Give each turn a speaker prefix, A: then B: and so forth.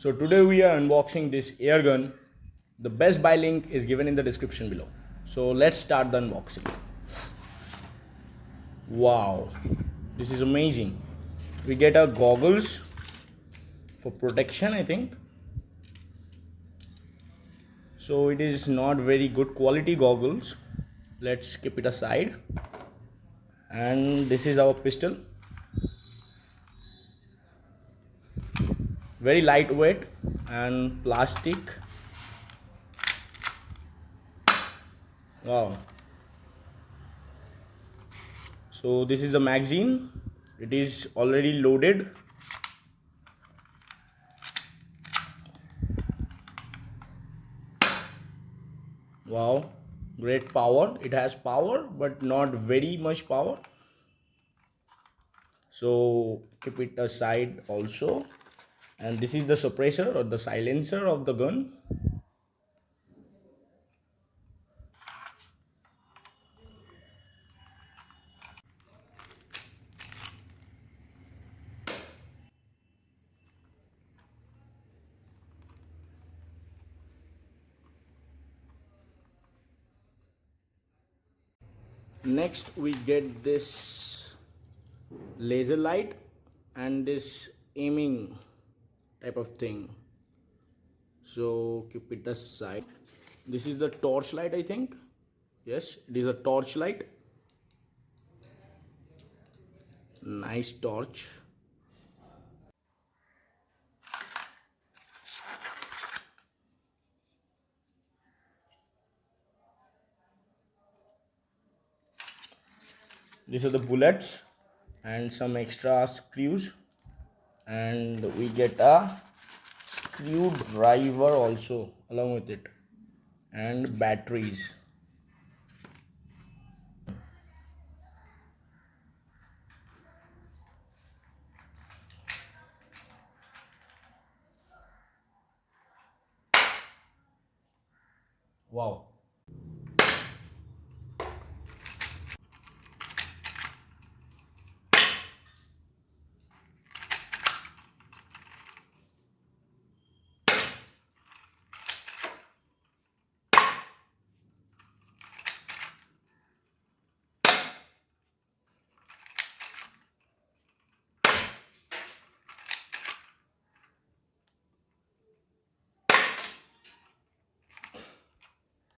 A: So today we are unboxing this air gun. The best buy link is given in the description below. So let's start the unboxing. Wow, this is amazing. We get our goggles for protection, I think. So it is not very good quality goggles. Let's keep it aside. And this is our pistol. Very lightweight and plastic. Wow. So this is the magazine. It is already loaded. Wow, great power. It has power but not very much power. So keep it aside also. And this is the suppressor or the silencer of the gun. Next we get this laser light and this aiming type of thing. So keep it aside. This is the torch light, I think. Yes, it is a torch light. Nice torch. These are the bullets and some extra screws, and we get a screwdriver also along with it, and batteries. Wow,